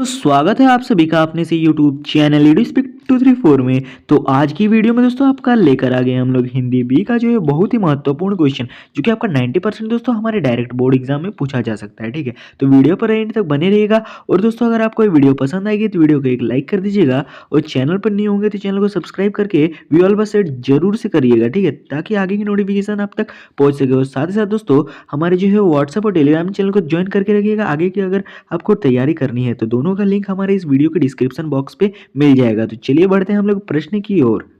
तो स्वागत है आप सभी का अपने से यूट्यूब चैनल स्पीक 234 में। तो आज की वीडियो में दोस्तों आपका लेकर आ गए हम लोग हिंदी बी का जो है बहुत ही महत्वपूर्ण क्वेश्चन, जो कि आपका 90% दोस्तों हमारे डायरेक्ट बोर्ड एग्जाम में पूछा जा सकता है। ठीक है, तो वीडियो पर एंड तक बने रहिएगा। और दोस्तों अगर आपको ये वीडियो पसंद आएगी तो वीडियो को एक लाइक कर दीजिएगा, और चैनल पर नहीं होंगे तो चैनल को सब्सक्राइब करके वी ऑल बस सेट जरूर से करिएगा। ठीक है, ताकि आगे की नोटिफिकेशन आप तक पहुंच सके। और साथ ही साथ दोस्तों हमारे जो है व्हाट्सएप और टेलीग्राम चैनल को ज्वाइन करके रखिएगा। आगे की अगर आपको तैयारी करनी है तो दोनों का लिंक हमारे इस वीडियो के डिस्क्रिप्शन बॉक्स पे मिल जाएगा। तो चलिए बढ़ते हैं हम लोग प्रश्न की ओर।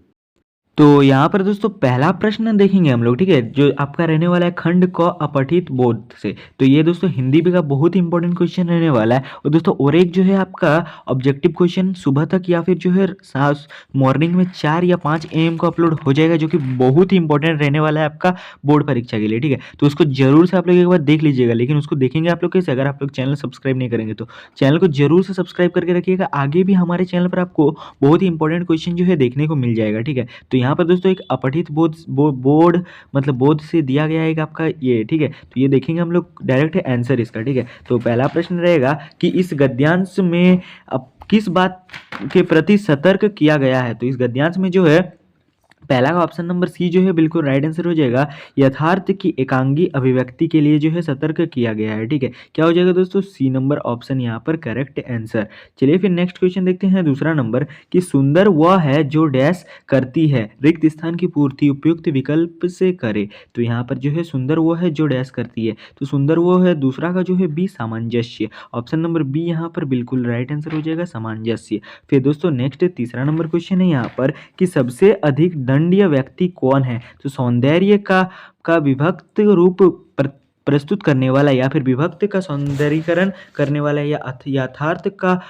तो यहाँ पर दोस्तों पहला प्रश्न देखेंगे हम लोग। ठीक है, जो आपका रहने वाला है खंड क अपठित बोध से। तो ये दोस्तों हिंदी का बहुत ही इंपॉर्टेंट क्वेश्चन रहने वाला है। और दोस्तों और एक जो है आपका ऑब्जेक्टिव क्वेश्चन सुबह तक या फिर जो है मॉर्निंग में 4 या 5 AM को अपलोड हो जाएगा, जो कि बहुत ही इंपॉर्टेंट रहने वाला है आपका बोर्ड परीक्षा के लिए। ठीक है, तो उसको जरूर से आप लोग एक बार देख लीजिएगा। लेकिन उसको देखेंगे आप लोग कैसे, अगर आप लोग चैनल सब्सक्राइब नहीं करेंगे तो चैनल को जरूर से सब्सक्राइब करके रखिएगा। आगे भी हमारे चैनल पर आपको बहुत ही इंपॉर्टेंट क्वेश्चन जो है देखने को मिल जाएगा। ठीक है, तो यहाँ पर दोस्तों एक अपठित बोर्ड मतलब बोर्ड से दिया गया है एक आपका ये। ठीक है, तो ये देखेंगे हम लोग डायरेक्ट आंसर इसका। ठीक है, तो पहला प्रश्न रहेगा कि इस गद्यांश में अब किस बात के प्रति सतर्क किया गया है। तो इस गद्यांश में जो है पहला का ऑप्शन नंबर सी जो है बिल्कुल राइट आंसर हो जाएगा। यथार्थ की एकांगी अभिव्यक्ति के लिए जो है सतर्क किया गया है। ठीक है, क्या हो जाएगा दोस्तों, सी नंबर ऑप्शन यहाँ पर करेक्ट आंसर। चलिए फिर नेक्स्ट क्वेश्चन देखते हैं दूसरा नंबर कि सुंदर वह है जो डैश करती है, रिक्त स्थान की पूर्ति उपयुक्त विकल्प से करे। तो यहाँ पर जो है सुंदर वो है जो डैश करती है, तो सुंदर वो है दूसरा का जो है बी सामंजस्य। ऑप्शन नंबर बी यहाँ पर बिल्कुल राइट आंसर हो जाएगा, सामंजस्य। फिर दोस्तों नेक्स्ट तीसरा नंबर क्वेश्चन है यहाँ पर कि सबसे अधिक दंडनीय व्यक्ति कौन है। तो सौंदर्य का विभक्त रूप प्रस्तुत करने वाला, या फिर विभक्त का सौंदर्यीकरण करने वाला, या यथार्थ का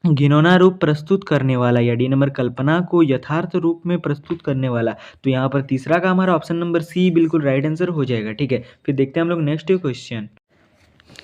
घिनौना रूप प्रस्तुत करने वाला, या डी नंबर कल्पना को यथार्थ रूप में प्रस्तुत करने वाला। तो यहाँ पर तीसरा का हमारा ऑप्शन नंबर सी बिल्कुल राइट आंसर हो जाएगा। ठीक है, फिर देखते हैं हम लोग नेक्स्ट क्वेश्चन।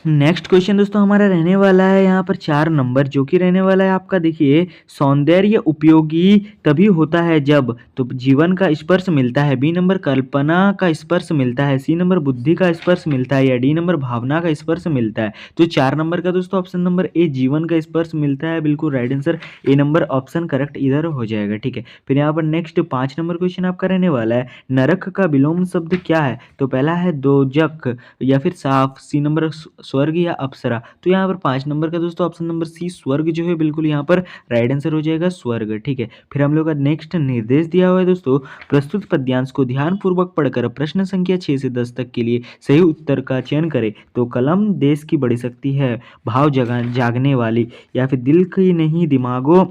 नेक्स्ट क्वेश्चन दोस्तों हमारा रहने वाला है यहाँ पर 4 नंबर, जो कि रहने वाला है आपका। देखिए, सौंदर्य उपयोगी तभी होता है जब तो जीवन का स्पर्श मिलता है, बी नंबर कल्पना का स्पर्श मिलता है, सी नंबर बुद्धि का स्पर्श मिलता है, या डी नंबर भावना का स्पर्श मिलता है। तो 4 नंबर का दोस्तों ऑप्शन नंबर ए जीवन का स्पर्श मिलता है, बिल्कुल राइट आंसर। ए नंबर ऑप्शन करेक्ट इधर हो जाएगा। ठीक है, फिर यहाँ पर नेक्स्ट 5 नंबर क्वेश्चन आपका रहने वाला है नरक का विलोम शब्द क्या है। तो पहला है दोजक, या फिर साफ, सी नंबर स्वर्ग, या अप्सरा। तो यहाँ पर 5 नंबर का दोस्तों ऑप्शन नंबर सी स्वर्ग जो है बिल्कुल यहाँ पर राइट आंसर हो जाएगा, स्वर्ग। ठीक है, फिर हम लोग का नेक्स्ट निर्देश दिया हुआ है दोस्तों, प्रस्तुत पद्यांश को ध्यान पूर्वक पढ़कर प्रश्न संख्या 6 से 10 तक के लिए सही उत्तर का चयन करें। तो कलम देश की बड़ी शक्ति है, भाव जागने वाली, या फिर दिल की नहीं दिमागों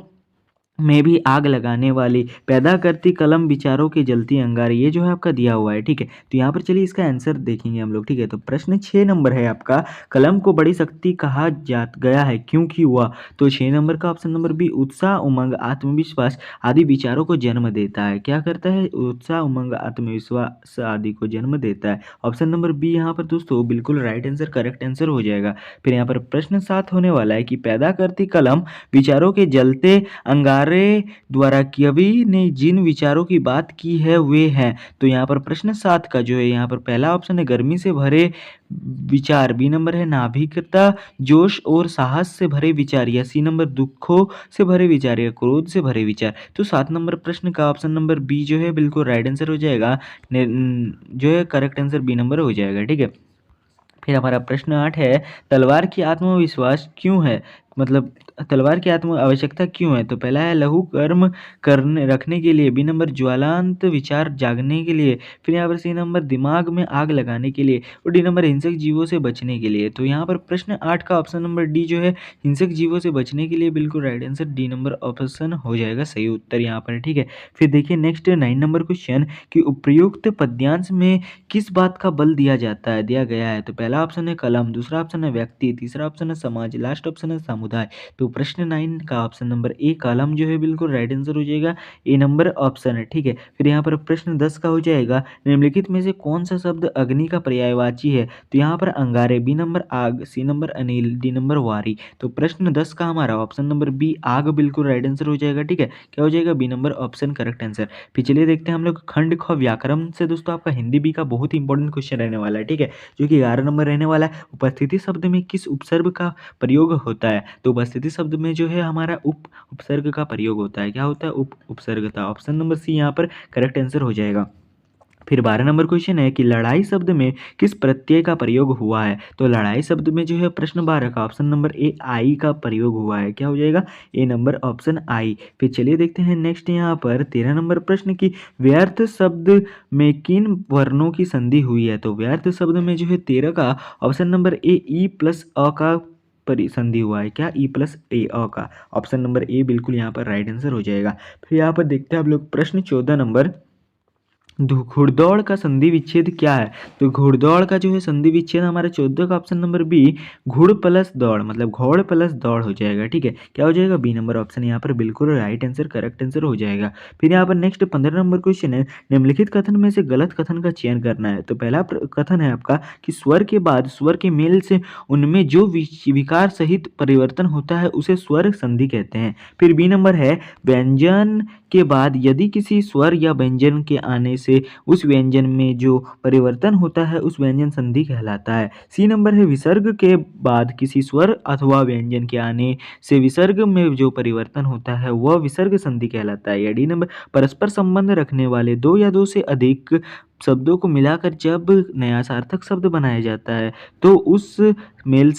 में भी आग लगाने वाली, पैदा करती कलम विचारों की जलती अंगारे। ये जो है आपका दिया हुआ है। ठीक है, तो यहाँ पर चलिए इसका आंसर देखेंगे हम लोग। ठीक है, तो प्रश्न 6 नंबर है आपका, कलम को बड़ी शक्ति कहा जा गया है क्योंकि हुआ। तो 6 नंबर का ऑप्शन नंबर बी उत्साह उमंग आत्मविश्वास आदि विचारों को जन्म देता है। क्या करता है, उत्साह उमंग आत्मविश्वास आदि को जन्म देता है। ऑप्शन नंबर बी यहाँ पर दोस्तों बिल्कुल राइट आंसर करेक्ट आंसर हो जाएगा। फिर यहाँ पर प्रश्न 7 होने वाला है कि पैदा करती कलम विचारों के जलते अंगारे द्वारा कवि ने जिन विचारों की बात की है वे हैं। तो यहाँ पर प्रश्न 7 का जो है यहाँ पर पहला ऑप्शन है गर्मी से भरे विचार, बी नंबर है नाभिकता जोश और साहस से भरे विचार, या सी नंबर दुखों से भरे विचार, या क्रोध से भरे विचार। तो 7 नंबर प्रश्न का ऑप्शन नंबर बी जो है बिल्कुल राइट आंसर हो जाएगा, जो है करेक्ट आंसर बी नंबर हो जाएगा। ठीक है, फिर हमारा प्रश्न 8 है तलवार की आत्मविश्वास क्यों है, मतलब तलवार की आत्म आवश्यकता क्यों है। तो पहला है लघु कर्म करने रखने के लिए, बी नंबर ज्वालांत विचार जागने के लिए, फिर यहाँ पर सी नंबर दिमाग में आग लगाने के लिए, और डी नंबर हिंसक जीवों से बचने के लिए। तो यहाँ पर प्रश्न 8 का ऑप्शन नंबर डी जो है हिंसक जीवों से बचने के लिए बिल्कुल right answer, D number option हो जाएगा सही उत्तर यहाँ पर। ठीक है, फिर देखिए नेक्स्ट 9 नंबर क्वेश्चन कि उपयुक्त पद्यांश में किस बात का बल दिया जाता है, दिया गया है। तो पहला ऑप्शन है कलम, दूसरा ऑप्शन है व्यक्ति, तीसरा ऑप्शन है समाज, लास्ट ऑप्शन है समुदाय। तो प्रश्न 9 का ऑप्शन नंबर ए कलम जो है बिल्कुल राइट आंसर हो जाएगा, ए नंबर ऑप्शन है। ठीक है, फिर यहाँ पर प्रश्न 10 का हो जाएगा निम्नलिखित में से कौन सा शब्द अग्नि का पर्यायवाची है। तो यहाँ पर अंगारे, बी नंबर आग, C number Anil, D number वारी। तो प्रश्न 10 का हमारा ऑप्शन नंबर बी आग बिल्कुल राइट आंसर हो जाएगा। ठीक है, क्या हो जाएगा, B number option correct answer. फिर चलिए देखते हैं हम लोग खंड ख व्याकरण से दोस्तों आपका हिंदी बी का बहुत ही इंपॉर्टेंट क्वेश्चन रहने वाला है। ठीक है, जो कि 11 नंबर रहने वाला है। उपस्थिति शब्द में किस उपसर्ग का प्रयोग होता है। तो उपस्थिति शब्द में जो है हमारा उपसर्ग का प्रयोग होता है। क्या होता है? उपसर्गता। ऑप्शन नंबर सी यहाँ पर करेक्ट आंसर हो जाएगा। फिर 12 नंबर क्वेश्चन है कि लड़ाई शब्द में किस प्रत्यय का प्रयोग हुआ है? तो लड़ाई शब्द में जो है प्रश्न 12 का ऑप्शन नंबर ए आई का प्रयोग हुआ है। क्या हो जाएगा? ए नंबर ऑप्शन आई। फिर चलिए देखते हैं नेक्स्ट यहाँ पर 13 नंबर प्रश्न की व्यर्थ शब्द में किन वर्णों की संधि हुई है? तो व्यर्थ शब्द में जो है 13 का ऑप्शन नंबर ए ई प्लस अ का संधि हुआ है। क्या? ई प्लस ए अ का। ऑप्शन नंबर ए बिल्कुल यहाँ पर राइट आंसर हो जाएगा। फिर यहाँ पर देखते हैं आप लोग प्रश्न 14 नंबर घुड़दौड़ का संधि विच्छेद क्या है? तो घुड़दौड़ का जो है संधि विच्छेद हमारा 14 का ऑप्शन नंबर बी घुड़ प्लस दौड़, मतलब घोड़ प्लस दौड़ हो जाएगा। ठीक है, क्या हो जाएगा? बी नंबर ऑप्शन यहाँ पर बिल्कुल राइट आंसर, करेक्ट आंसर हो जाएगा। फिर यहाँ पर नेक्स्ट 15 नंबर क्वेश्चन है, निम्नलिखित कथन में से गलत कथन का चयन करना है। तो पहला कथन है आपका कि स्वर के बाद स्वर के मेल से उनमें जो विकार सहित परिवर्तन होता है उसे स्वर संधि कहते हैं। फिर बी नंबर है व्यंजन के बाद यदि किसी स्वर या व्यंजन के आने से उस व्यंजन में जो परिवर्तन होता है उस व्यंजन संधि कहलाता है। सी नंबर है विसर्ग के बाद किसी स्वर अथवा व्यंजन के आने से विसर्ग में जो परिवर्तन होता है वह विसर्ग संधि कहलाता है। या डी नंबर परस्पर संबंध रखने वाले दो या दो से अधिक शब्दों को मिलाकर जब नया सार्थक शब्द बनाया जाता है तो उस मेल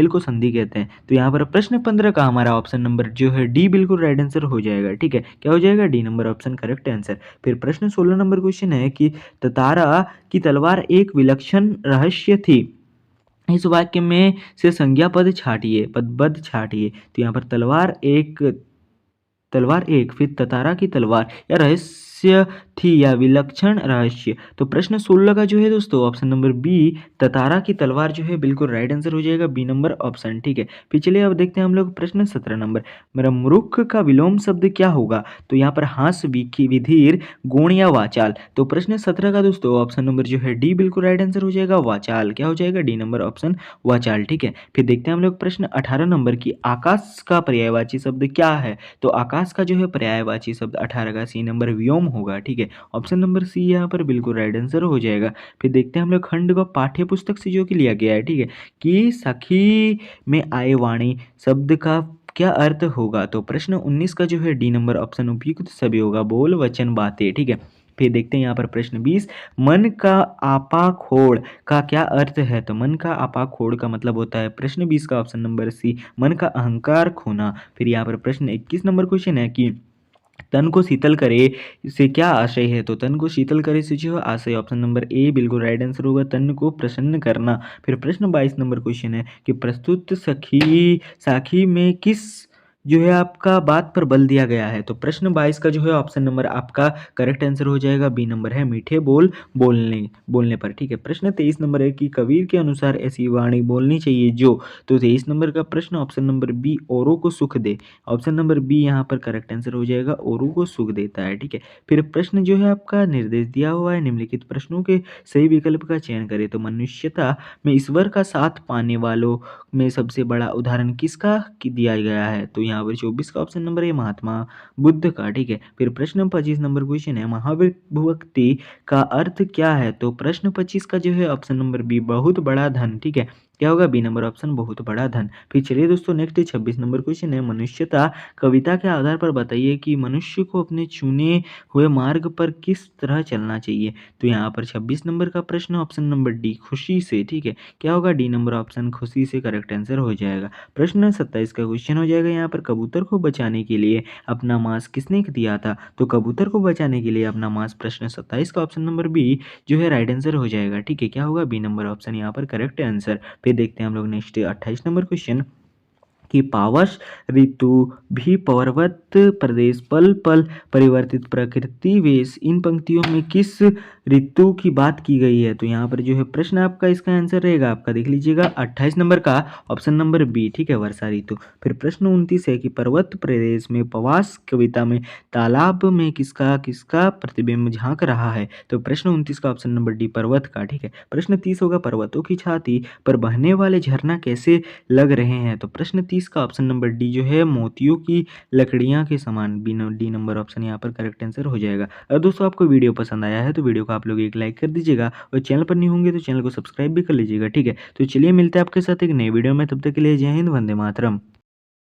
को संधि कहते हैं। तो यहाँ पर प्रश्न 15 का हमारा ऑप्शन नंबर जो है डी बिल्कुल राइट आंसर हो जाएगा। ठीक है, क्या हो जाएगा? D number option correct answer. फिर प्रश्न 16 नंबर क्वेश्चन है कि ततारा की तलवार एक विलक्षण रहस्य थी, इस वाक्य में से संज्ञा पद छाटिए, पदबद्ध छाटिए। तो यहाँ पर तलवार एक, फिर ततारा की तलवार या रहस्य थी या विलक्षण रहस्य। तो प्रश्न 16 का जो है दोस्तों ऑप्शन नंबर बी ततारा की तलवार जो है बिल्कुल राइट आंसर हो जाएगा, बी नंबर ऑप्शन। ठीक है, फिर चलिए अब देखते हैं हम लोग प्रश्न 17 नंबर, मेरा मूर्ख का विलोम शब्द क्या होगा? तो यहाँ पर हास, विधीर, गुण या वाचाल। तो प्रश्न 17 का दोस्तों ऑप्शन नंबर जो है डी बिल्कुल राइट आंसर हो जाएगा, वाचाल। क्या हो जाएगा? डी नंबर ऑप्शन वाचाल। ठीक है, फिर देखते हैं हम लोग प्रश्न 18 नंबर की आकाश का पर्यायवाची शब्द क्या है? तो आकाश का जो है पर्यायवाची शब्द 18 का सी नंबर व्योम होगा। ठीक है, ऑप्शन नंबर सी यहाँ पर बिल्कुल राइट आंसर हो जाएगा। फिर देखते हैं हम लोग खंड को पाठ्य पुस्तक से जो कि लिया गया है। ठीक है, कि सखी में आए वाणी शब्द का क्या अर्थ होगा? तो प्रश्न 19 का जो है डी नंबर ऑप्शन उपयुक्त सभी होगा, बोल, वचन, बातें। ठीक है, फिर देखते हैं यहाँ पर प्रश्न 20, मन का आपा खोड़ का क्या अर्थ है? तो मन का आपा खोड़ का मतलब होता है प्रश्न 20 का ऑप्शन नंबर सी मन का अहंकार खोना। फिर यहाँ पर प्रश्न 21 नंबर क्वेश्चन है कि तन को शीतल करे से क्या आशय है? तो तन को शीतल करे से जो आशय ऑप्शन नंबर ए बिल्कुल राइट आंसर होगा, तन को प्रसन्न करना। फिर प्रश्न 22 नंबर क्वेश्चन है कि प्रस्तुत साखी में किस जो है आपका बात पर बल दिया गया है? तो प्रश्न 22 का जो है ऑप्शन नंबर आपका करेक्ट आंसर हो जाएगा, बी नंबर है मीठे बोलने पर। ठीक है, प्रश्न 23 नंबर है कि कबीर के अनुसार ऐसी वाणी बोलनी चाहिए जो। तो 23 नंबर का प्रश्न ऑप्शन नंबर बी औरों को सुख दे, ऑप्शन नंबर बी यहाँ पर करेक्ट आंसर हो जाएगा, औरों को सुख देता है। ठीक है, फिर प्रश्न जो है आपका निर्देश दिया हुआ है, निम्नलिखित प्रश्नों के सही विकल्प का चयन करें। तो मनुष्यता में ईश्वर का साथ पाने वालों में सबसे बड़ा उदाहरण किसका दिया गया है? तो यहाँ पर 24 का ऑप्शन नंबर है महात्मा बुद्ध का। ठीक है, फिर प्रश्न 25 नंबर क्वेश्चन है महाविभक्ति का अर्थ क्या है? तो प्रश्न 25 का जो है ऑप्शन नंबर बी बहुत बड़ा धन। ठीक है, क्या होगा? बी नंबर ऑप्शन बहुत बड़ा धन। फिर चलिए दोस्तों नेक्स्ट 26 नंबर क्वेश्चन है मनुष्यता कविता के आधार पर बताइए कि मनुष्य को अपने चुने हुए मार्ग पर किस तरह चलना चाहिए? तो यहाँ पर 26 नंबर का प्रश्न ऑप्शन नंबर डी खुशी से। ठीक है, क्या होगा? डी नंबर ऑप्शन खुशी से करेक्ट आंसर हो जाएगा। प्रश्न 27 का क्वेश्चन हो जाएगा यहाँ पर कबूतर को बचाने के लिए अपना मांस किसने दिया था? तो कबूतर को बचाने के लिए अपना मांस प्रश्न 27 का ऑप्शन नंबर बी जो है राइट आंसर हो जाएगा। ठीक है, क्या होगा? बी नंबर ऑप्शन यहाँ पर करेक्ट आंसर। फिर देखते हैं हम लोग नेक्स्ट 28 नंबर क्वेश्चन कि पावस ऋतु भी पर्वत प्रदेश पल पल परिवर्तित प्रकृति वेश, इन पंक्तियों में किस ऋतु की बात की गई है? तो यहाँ पर जो है प्रश्न आपका इसका आंसर रहेगा, आपका देख लीजिएगा 28 नंबर का ऑप्शन नंबर बी। ठीक है, वर्षा ऋतु। फिर प्रश्न 29 है कि पर्वत प्रदेश में प्रवास कविता में तालाब में किसका किसका प्रतिबिंब झांक रहा है? तो प्रश्न 29 का ऑप्शन नंबर डी पर्वत का। ठीक है, प्रश्न 30 होगा पर्वतों की छाती पर बहने वाले झरना कैसे लग रहे हैं? तो प्रश्न 30 का ऑप्शन नंबर डी जो है मोतियों की लकड़ियां के समान, डी नंबर ऑप्शन यहाँ पर करेक्ट आंसर हो जाएगा। अगर दोस्तों आपको वीडियो पसंद आया है तो वीडियो को आप लोग एक लाइक कर दीजिएगा और चैनल पर नहीं होंगे तो चैनल को सब्सक्राइब भी कर लीजिएगा। ठीक है, तो चलिए मिलते हैं आपके साथ एक नई वीडियो में, तब तक के लिए जय हिंद, वंदे मातरम।